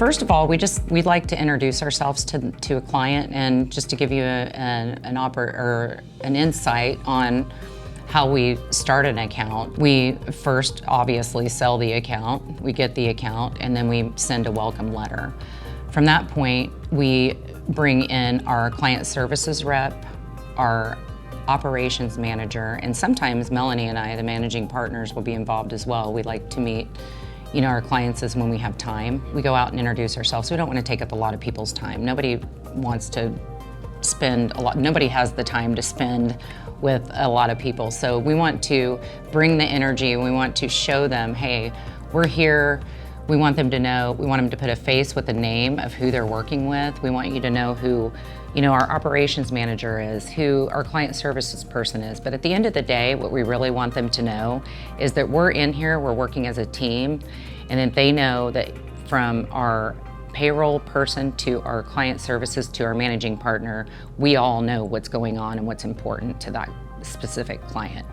First of all, we'd like to introduce ourselves to a client, and just to give you an insight on how we start an account. We first obviously sell the account, we get the account, and then we send a welcome letter. From that point, we bring in our client services rep, our operations manager, and sometimes Melanie and I, the managing partners, will be involved as well. We like to meet our clients when we have time. We go out and introduce ourselves. We don't want to take up a lot of people's time. Nobody wants to spend a lot, nobody has the time to spend with a lot of people. So we want to bring the energy, we want to show them, hey, we're here. We want them to know, we want them to put a face with a name of who they're working with. We want you to know who our operations manager is, who our client services person is. But at the end of the day, what we really want them to know is that we're in here, we're working as a team, and that they know that from our payroll person to our client services to our managing partner, we all know what's going on and what's important to that specific client.